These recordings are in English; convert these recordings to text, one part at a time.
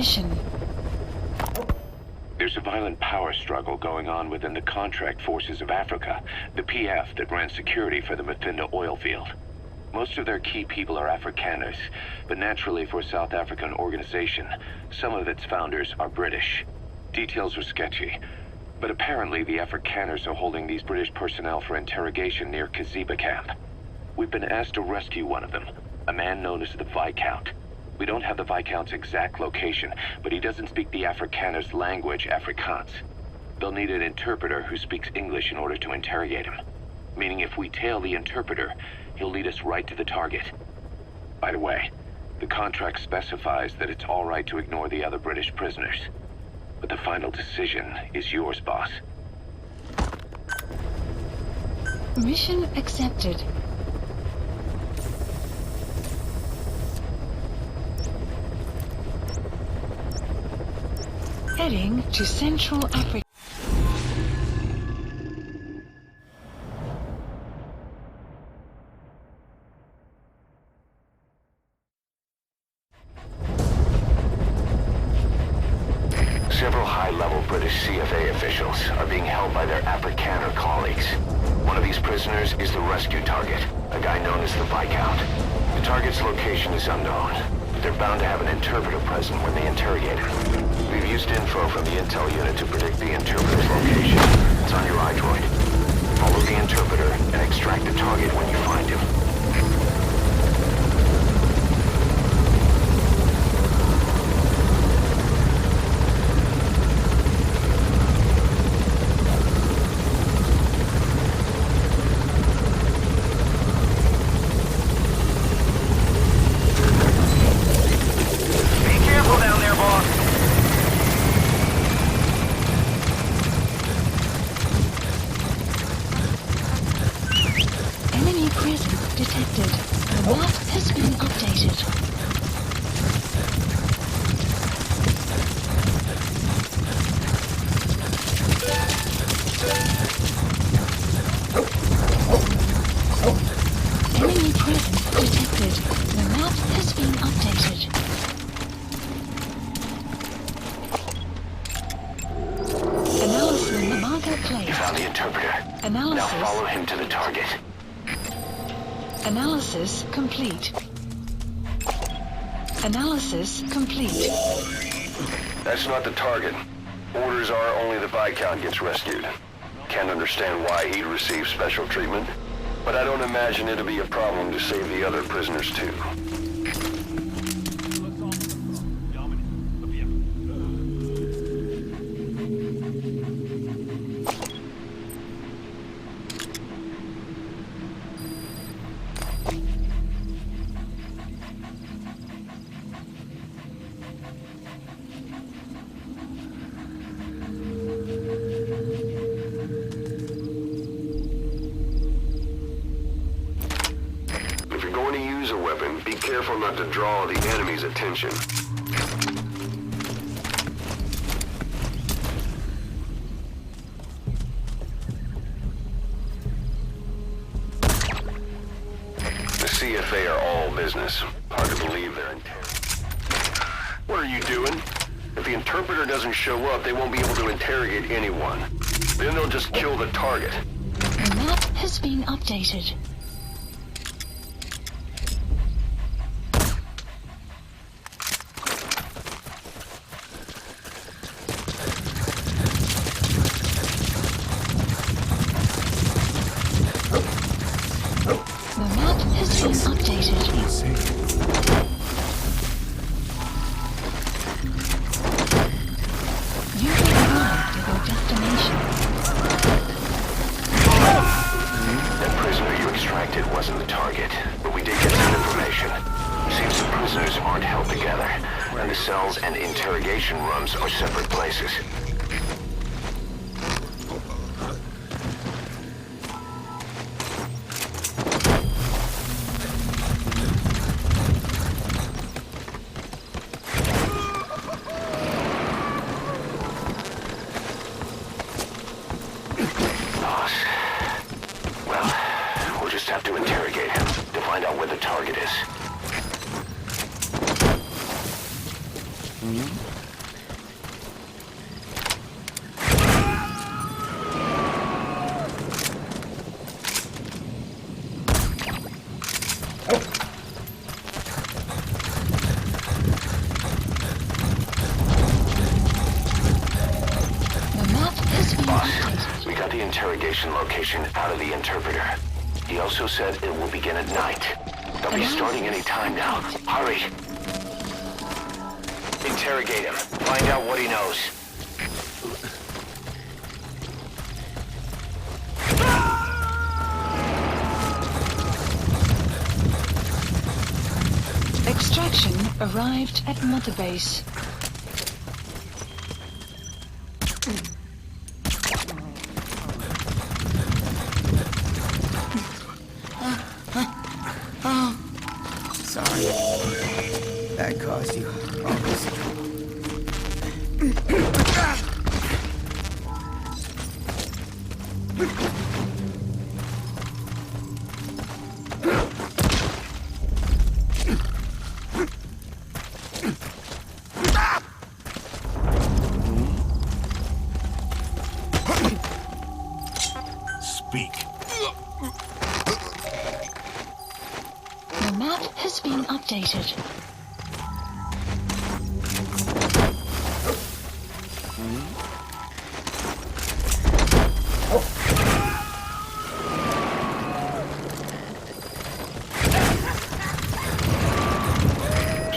mission? There's a violent power struggle going on within the Contract Forces of Africa, the PF that ran security for the Muffinda oil field. Most of their key people are Afrikaners, but naturally for a South African organization, some of its founders are British. Details are sketchy, but apparently the Afrikaners are holding these British personnel for interrogation near Kiziba Camp. We've been asked to rescue one of them, a man known as the Viscount. We don't have the Viscount's exact location, but he doesn't speak the Afrikaners' language, Afrikaans. They'll need an interpreter who speaks English in order to interrogate him. Meaning if we tail the interpreter, he'll lead us right to the target. By the way, the contract specifies that it's all right to ignore the other British prisoners. But the final decision is yours, boss. Mission accepted. Heading to Central Africa. Several high-level British CFA officials are being held by their Afrikaner colleagues. One of these prisoners is the rescue target, a guy known as the Viscount. The target's location is unknown, but they're bound to have an interpreter present when they interrogate him. We've used info from the intel unit to predict the interpreter's location. It's on your iDroid. Follow the interpreter and extract the target when you find him. Detected. The map has been updated. Enemy presence detected. The map has been updated. Analysis marker placed. You found the interpreter. Analysis. Now follow him to the target. Analysis complete. Analysis complete. That's not the target. Orders are only the Viscount gets rescued. Can't understand why he'd receive special treatment, but I don't imagine it'll be a problem to save the other prisoners too. Be careful not to draw the enemy's attention. The CFA are all business. Hard to believe they're What are you doing? If the interpreter doesn't show up, they won't be able to interrogate anyone. Then they'll just kill the target. The map has been updated. Cells and interrogation rooms are separate places. Boss. Well, we'll just have to interrogate him to find out where the target is. the interpreter. He also said it will begin at night. They'll be starting any time now. Hurry! Interrogate him. Find out what he knows. Extraction arrived at Mother Base. Sorry. That caused you all this trouble. Speak. The map has been updated.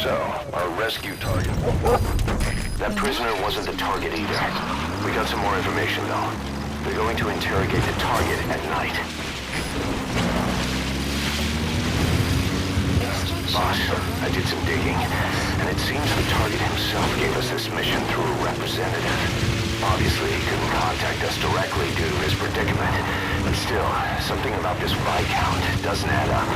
So, our rescue target. That prisoner wasn't the target either. We got some more information though. They're going to interrogate the target at night. Boss, I did some digging, and it seems the target himself gave us this mission through a representative. Obviously, he couldn't contact us directly due to his predicament, but still, something about this Viscount doesn't add up.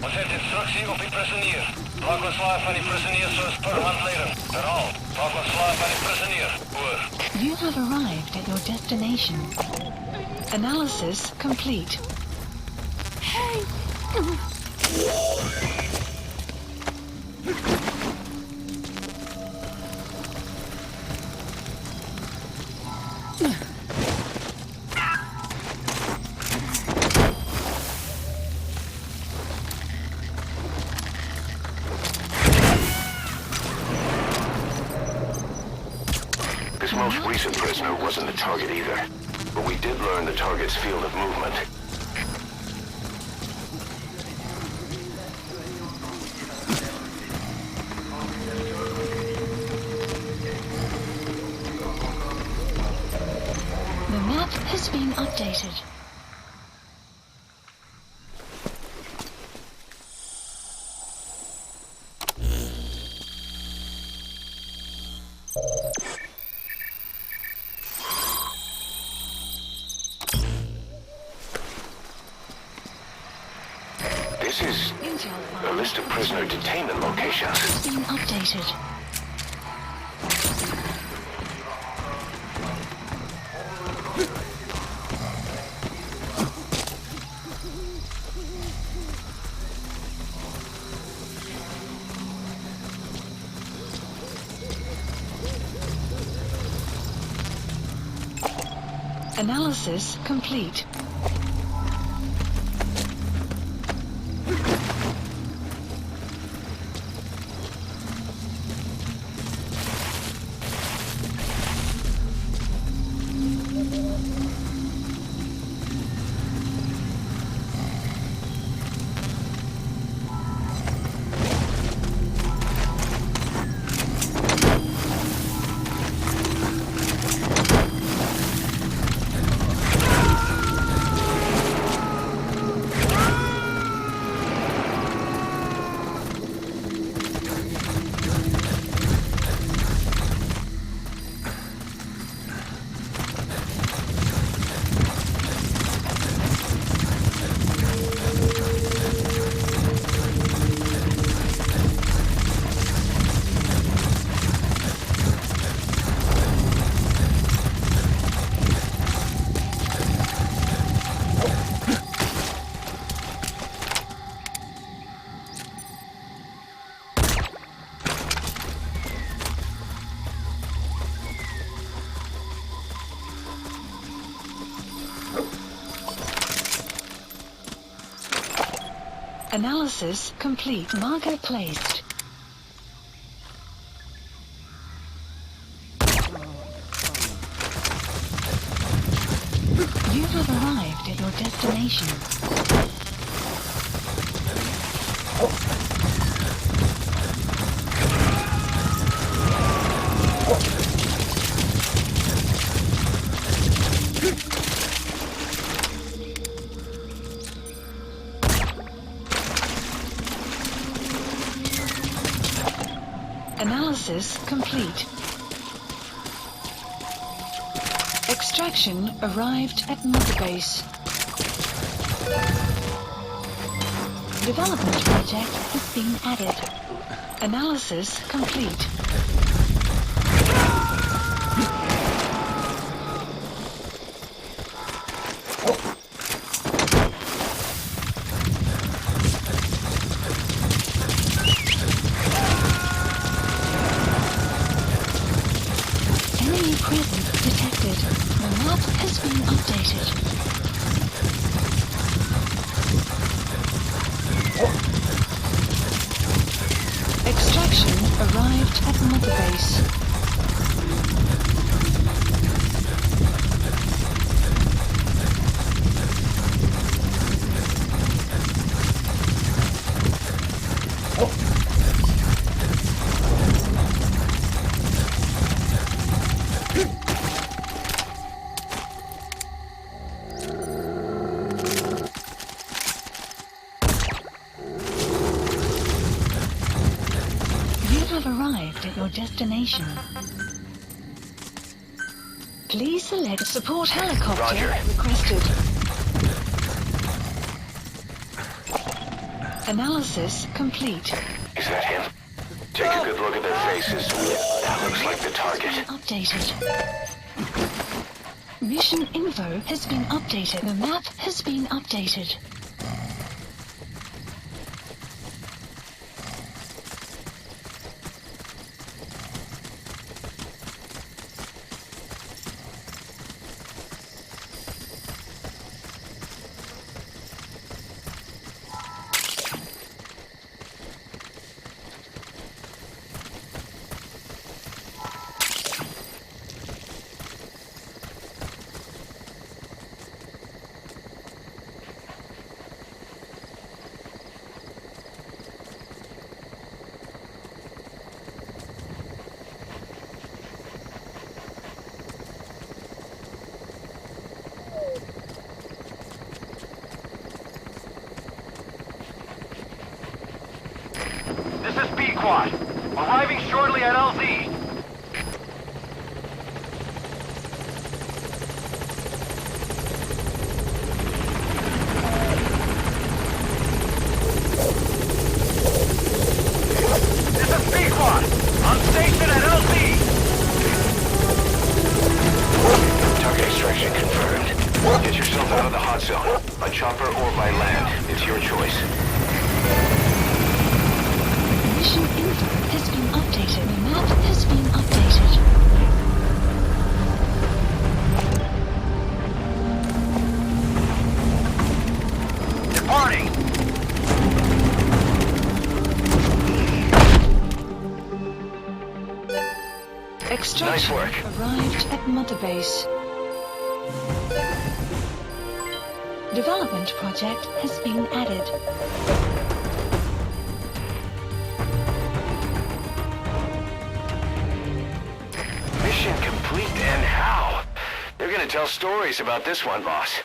Wat heeft instructie op die prisonier? Laat me slaap van die prisonier zoals per handleden. Herhaal. Laat me slaap van die prisonier. Oor. You have arrived at your destination. Analysis complete. Hey! This most recent prisoner wasn't the target either, but we did learn the target's field of movement. The map has been updated. This is a list of prisoner detainment locations. Has been updated. Analysis complete. Analysis complete. Marker placed. You have arrived at your destination. Analysis complete. Extraction arrived at Mother Base. Development project has been added. Analysis complete. Enemy presence detected. The map has been updated. Extraction arrived at Mother Base. Arrived at your destination. Please select support helicopter. Roger. Requested. Analysis complete. Is that him? Take a good look at their faces. That looks like the target. Updated. Mission info has been updated. The map has been updated. This is B-Quad. Arriving shortly at LZ. This is B-Quad. On station at LZ. Target extraction confirmed. Get yourself out of the hot zone. By chopper or by land. It's your choice. Mission info has been updated. The map has been updated. Departing. Extraction Nice work. arrived at Mother Base. Development project has been added. Mission complete, and how? They're gonna tell stories about this one, boss.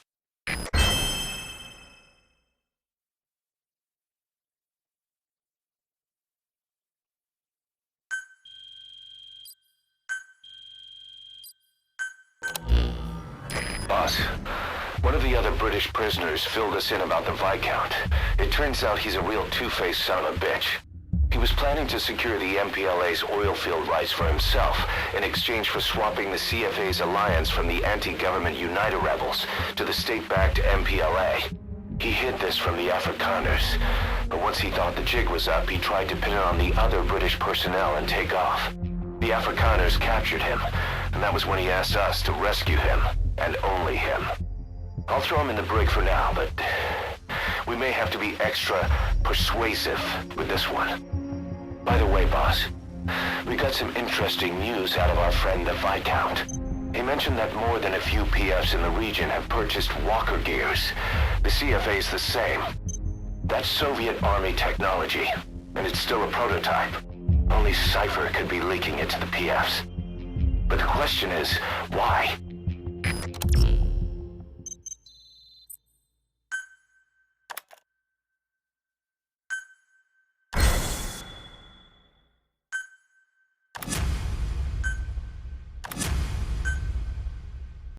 Boss, one of the other British prisoners filled us in about the Viscount. It turns out he's a real two-faced son of a bitch. He was planning to secure the MPLA's oil field rights for himself in exchange for swapping the CFA's alliance from the anti-government United rebels to the state-backed MPLA. He hid this from the Afrikaners, but once he thought the jig was up, he tried to pin it on the other British personnel and take off. The Afrikaners captured him, and that was when he asked us to rescue him, and only him. I'll throw him in the brig for now, but we may have to be extra persuasive with this one. By the way, boss, we got some interesting news out of our friend the Viscount. He mentioned that more than a few PFs in the region have purchased walker gears. The CFA's the same. That's Soviet Army technology, and it's still a prototype. Only Cypher could be leaking it to the PFs. But the question is, why?